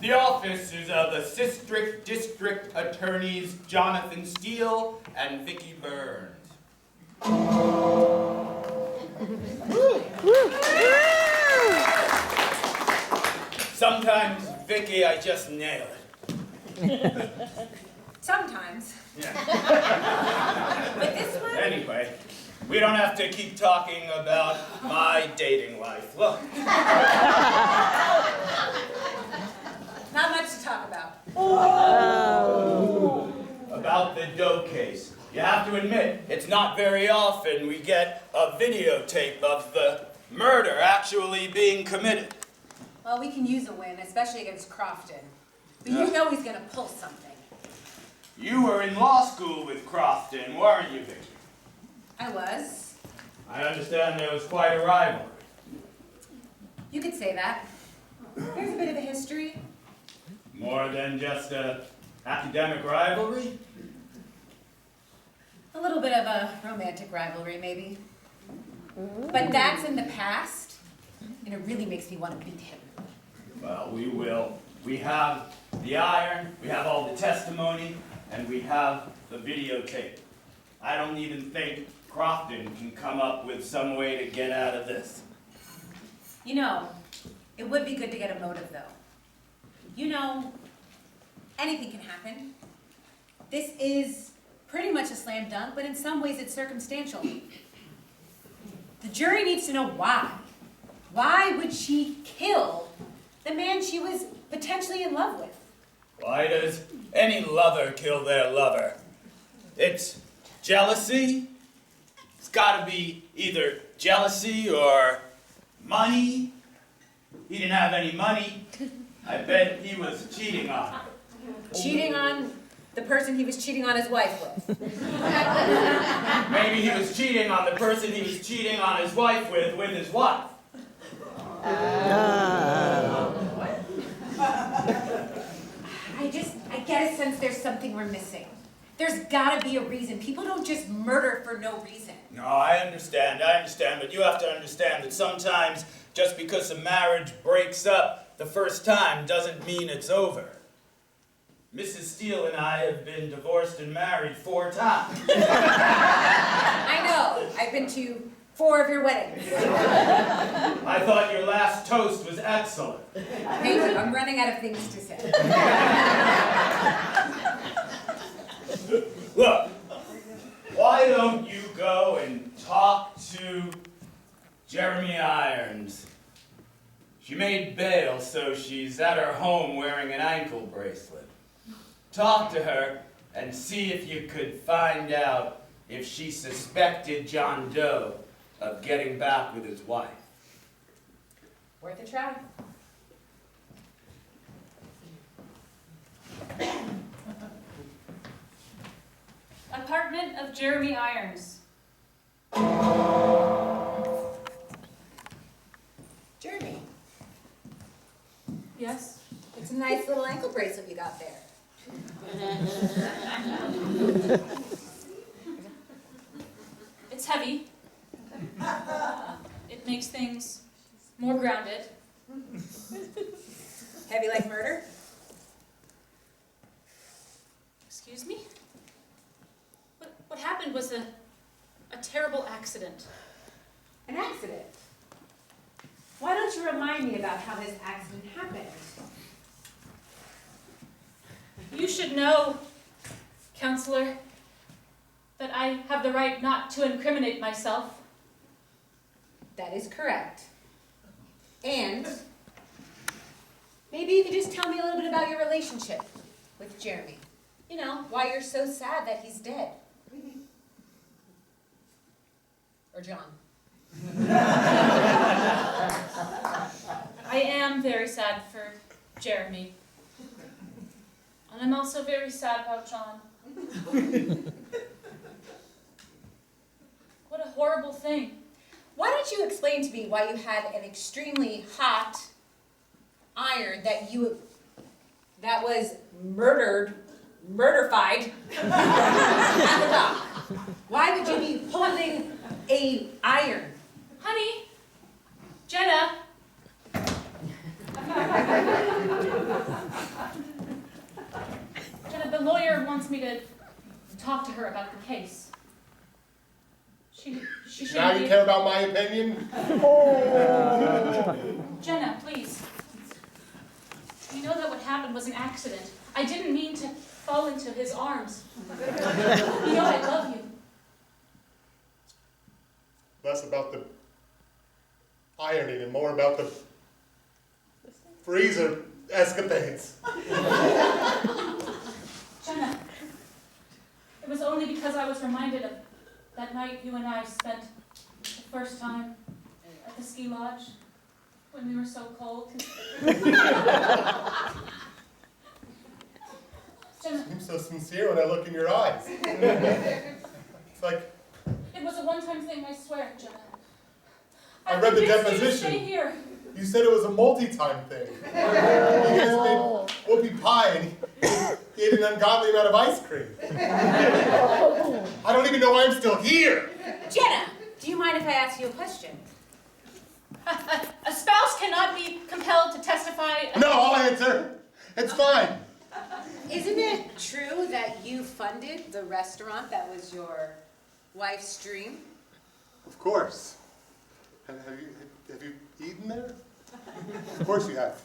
The offices of Assistant District Attorneys Jonathan Steele and Vicki Burns. Sometimes, Vicki, I just nail it. Sometimes. Yeah. But this one? Anyway, we don't have to keep talking about my dating life. Look. Not much to talk about. Oh. About the dough case. You have to admit, it's not very often we get a videotape of the murder actually being committed. Well, we can use a win, especially against Crofton. But you know he's gonna pull something. You were in law school with Crofton, weren't you, Vicki? I was. I understand there was quite a rivalry. You could say that. There's a bit of a history. More than just an academic rivalry? A little bit of a romantic rivalry, maybe. But that's in the past, and it really makes me want to beat him. Well, we will. We have the iron, we have all the testimony, and we have the videotape. I don't even think Crofton can come up with some way to get out of this. You know, it would be good to get a motive, though. You know, anything can happen. This is pretty much a slam dunk, but in some ways it's circumstantial. The jury needs to know why. Why would she kill the man she was potentially in love with? Why does any lover kill their lover? It's jealousy. It's got to be either jealousy or money. He didn't have any money. I bet he was cheating on her. Cheating on the person he was cheating on his wife with. Maybe he was cheating on the person he was cheating on his wife with his wife. I get a sense there's something we're missing. There's gotta be a reason. People don't just murder for no reason. No, I understand, but you have to understand that sometimes just because a marriage breaks up the first time doesn't mean it's over. Mrs. Steele and I have been divorced and married 4 times. I know. I've been to 4 of your weddings. I thought your last toast was excellent. Thank you. I'm running out of things to say. Look, why don't you go and talk to Jeremy Irons? She made bail, so she's at her home wearing an ankle bracelet. Talk to her and see if you could find out if she suspected John Doe of getting back with his wife. Worth a try. Apartment of Jeremy Irons. Jeremy. Yes? It's a nice little ankle bracelet you got there. It's heavy. It makes things more grounded. Heavy like murder? Excuse me? What happened was a terrible accident. An accident? Why don't you remind me about how this accident happened? You should know, Counselor, that I have the right not to incriminate myself. That is correct. And maybe you could just tell me a little bit about your relationship with Jeremy. You know, why you're so sad that he's dead. Or John. I am very sad for Jeremy. And I'm also very sad about John. What a horrible thing. Why don't you explain to me why you had an extremely hot iron that was murderfied at the dock? Why would you be holding a iron? Honey, Jenna. She Now shouldn't you be. care about my opinion? Jenna, please. You know that what happened was an accident. I didn't mean to fall into his arms. You know I love you. Less about the ironing and more about the freezer escapades. Jenna, it was only because I was reminded of that night you and I spent the first time at the ski lodge when we were so cold. Jenna, I'm so sincere when I look in your eyes. It's like, it was a one-time thing, I swear, Jenna. I read the convinced you to deposition. Stay here. you said it was a multi-time thing. You guys made whoopie pie and he ate an ungodly amount of ice cream. I don't even know why I'm still here. Jenna, do you mind if I ask you a question? A spouse cannot be compelled to testify. No, I'll answer. It's fine. Isn't it true that you funded the restaurant that was your wife's dream? Of course. Have you eaten there? Of course you have.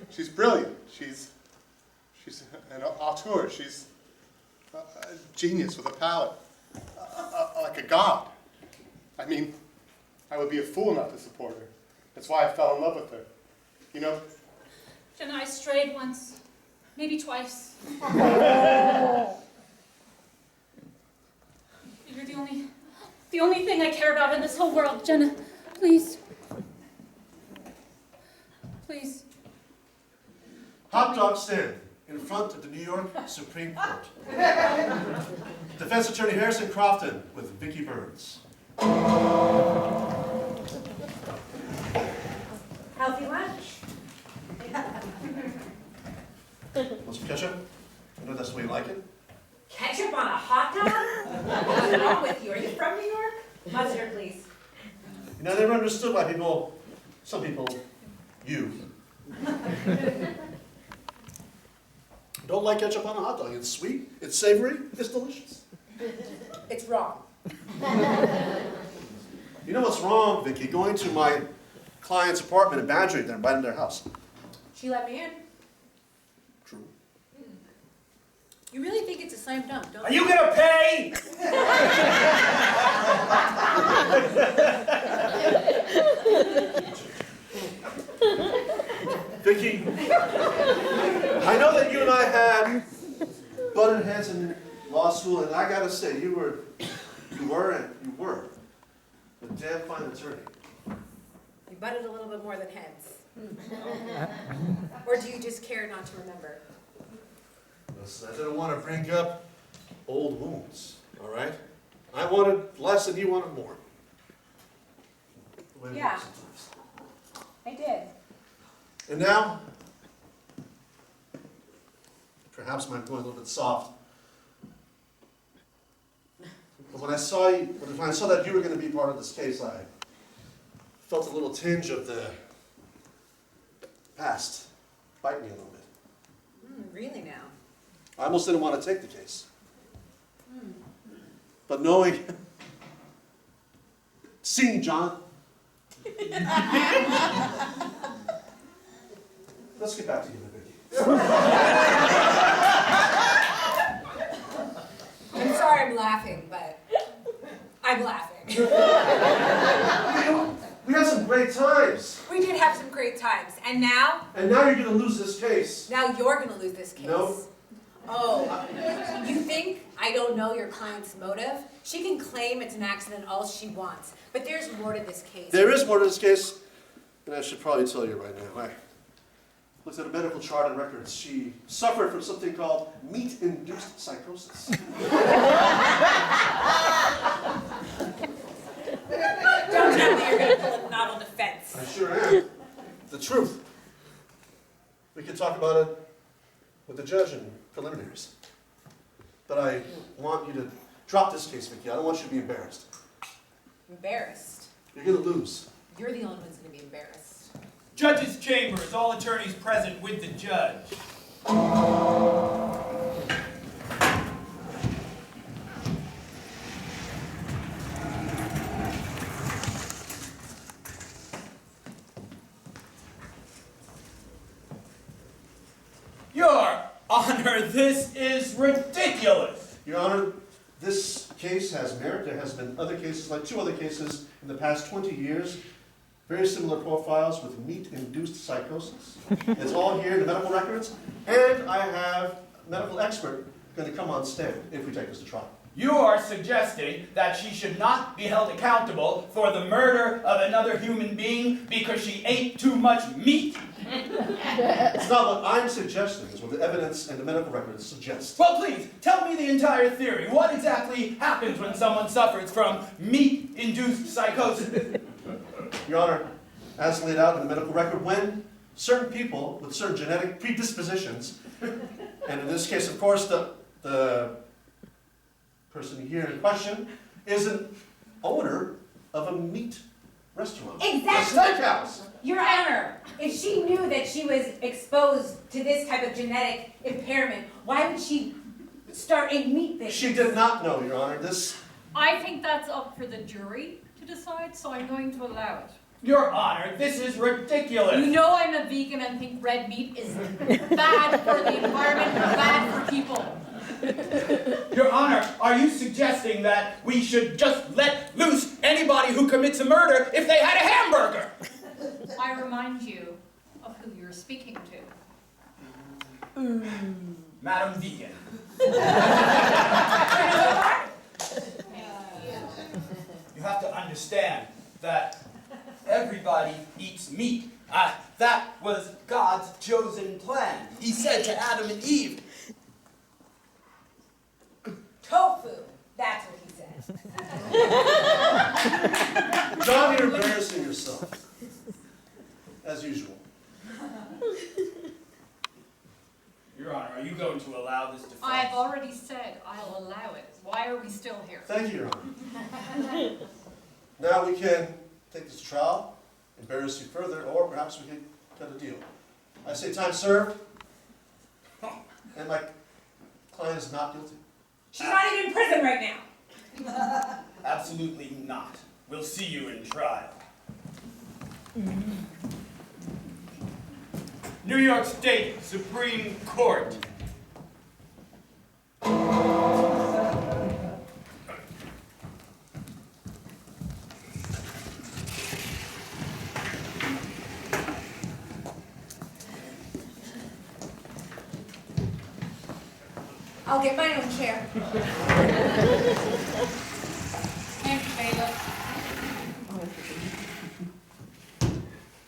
She's brilliant. She's an auteur. She's a genius with a palate, like a god. I mean, I would be a fool not to support her. That's why I fell in love with her. You know? Jenna, I strayed once, maybe twice. You're the only thing I care about in this whole world, Jenna. Please. Please. Hot dog stand in front of the New York Supreme Court. Defense Attorney Harrison Crofton with Vicki Burns. Healthy lunch. Want some ketchup? I know that's the way you like it. Ketchup on a hot dog? What's wrong with you? Are you from New York? Mustard, please. You know, I never understood why some people, you, don't like ketchup on a hot dog. It's sweet, it's savory, it's delicious. It's wrong. You know what's wrong, Vicki? Going to my client's apartment and badgering them right in their house. She let me in. True. You really think it's a slam dunk, don't Are you gonna pay? Vicki, I know that you and I had butted heads in law school, and I gotta say, you were a damn fine attorney. You butted a little bit more than heads. Or do you just care not to remember? Listen, I didn't want to bring up old wounds, all right? I wanted less and you wanted more. The way we Yeah. do sometimes. I did. And now, perhaps I'm going a little bit soft. But when I saw that you were going to be part of this case, I felt a little tinge of the past bite me a little bit. Really now? I almost didn't want to take the case. But seeing John, let's get back to you, Vicki. I'm sorry I'm laughing, but I'm laughing. We had some great times. We did have some great times. And now? And now you're going to lose this case. Now you're going to lose this case. No. Oh, you think I don't know your client's motive? She can claim it's an accident all she wants, but there's more to this case. There is more to this case, and I should probably tell you right now. I looked at a medical chart and records. She suffered from something called meat-induced psychosis. Don't tell me you're going to pull a novel defense. I sure am. The truth. We can talk about it with the judge in preliminaries. But I want you to drop this case, Vicki. I don't want you to be embarrassed. Embarrassed? You're going to lose. You're the only one who's going to be embarrassed. Judge's chambers, all attorneys present with the judge. Honor, this is ridiculous. Your Honor, this case has merit. There has been other cases, like 2 other cases in the past 20 years, very similar profiles with meat-induced psychosis. It's all here in the medical records, and I have a medical expert going to come on stand if we take this to trial. You are suggesting that she should not be held accountable for the murder of another human being because she ate too much meat? It's not what I'm suggesting, it's what the evidence and the medical records suggest. Well, please, tell me the entire theory. What exactly happens when someone suffers from meat-induced psychosis? Your Honor, as laid out in the medical record, when certain people with certain genetic predispositions, and in this case, of course, the person here in question is an owner of a meat restaurant. Exactly. A steakhouse. Your Honor, if she knew that she was exposed to this type of genetic impairment, why would she start a meat business? She did not know, Your Honor. I think that's up for the jury to decide, so I'm going to allow it. Your Honor, this is ridiculous. You know I'm a vegan and think red meat is bad for the environment, bad for people. Your Honor, are you suggesting that we should just let loose anybody who commits a murder if they had a hamburger? I remind you of who you're speaking to. Madam Vegan. You have to understand that everybody eats meat. That was God's chosen plan. He said to Adam and Eve, Tofu. That's what he said. John, you're embarrassing yourself, as usual. Your Honor, are you going to allow this defense? I've already said I'll allow it. Why are we still here? Thank you, Your Honor. Now we can take this to trial, embarrass you further, or perhaps we can cut a deal. I say time served, and my client is not guilty. She's not even in prison right now. Absolutely not. We'll see you in trial. New York State Supreme Court. I'll get my own chair. Thank you, bailiff.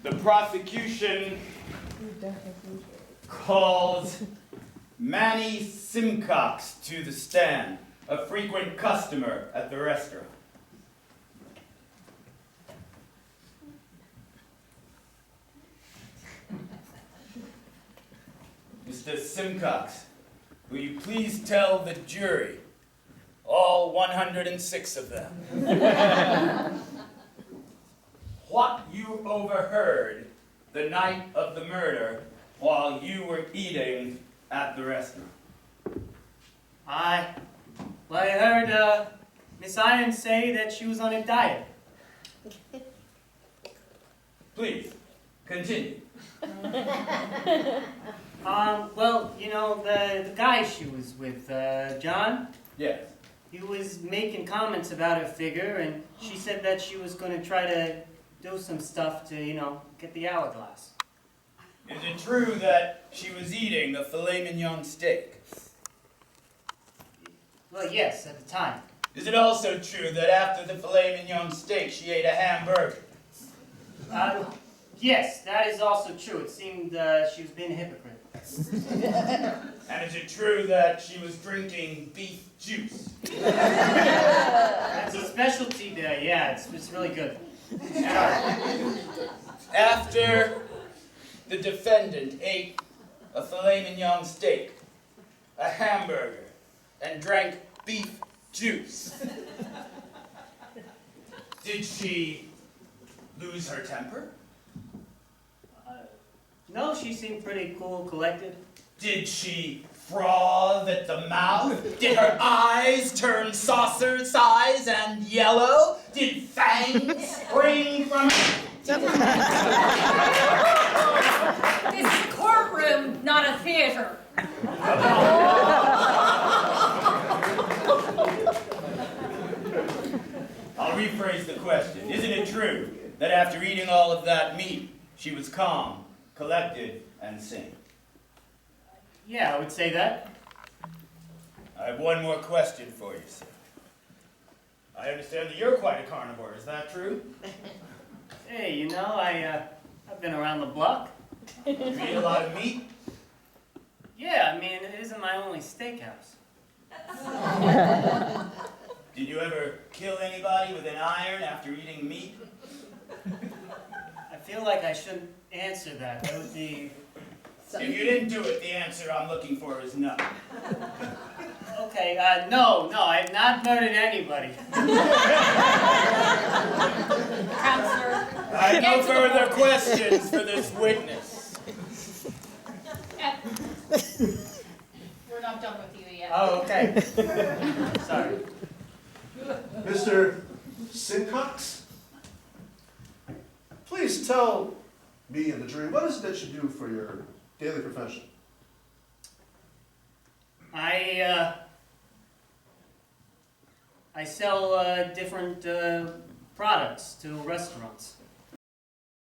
The prosecution calls Manny Simcox to the stand, a frequent customer at the restaurant. Mr. Simcox, will you please tell the jury, all 106 of them, what you overheard the night of the murder while you were eating at the restaurant? I heard Miss Irons say that she was on a diet. Please, continue. Well, you know, the guy she was with, John, Yes. he was making comments about her figure, and she said that she was going to try to do some stuff to, you know, get the hourglass. Is it true that she was eating a filet mignon steak? Well, yes, at the time. Is it also true that after the filet mignon steak she ate a hamburger? Yes, that is also true. It seemed she was being a hypocrite. And is it true that she was drinking beef juice? That's a specialty there, yeah, it's really good. After the defendant ate a filet mignon steak, a hamburger, and drank beef juice, did she lose her temper? No, she seemed pretty cool, collected. Did she froth at the mouth? Did her eyes turn saucer size and yellow? Did fangs spring from her? This is a courtroom, not a theater. I'll rephrase the question. Isn't it true that after eating all of that meat, she was calm, collected, and sane? Yeah, I would say that. I have one more question for you, sir. I understand that you're quite a carnivore. Is that true? Hey, you know, I've been around the block. You eat a lot of meat? Yeah, I mean, it isn't my only steakhouse. Did you ever kill anybody with an iron after eating meat? I feel like I shouldn't answer that. That would be... If you didn't do it, the answer I'm looking for is no. Okay, no, I've not murdered anybody. Counselor. I have no further questions for this witness. We're not done with you yet. Oh, okay. Sorry. Mr. Sincox, please tell me and the jury, what is it that you do for your daily profession? I sell different products to restaurants.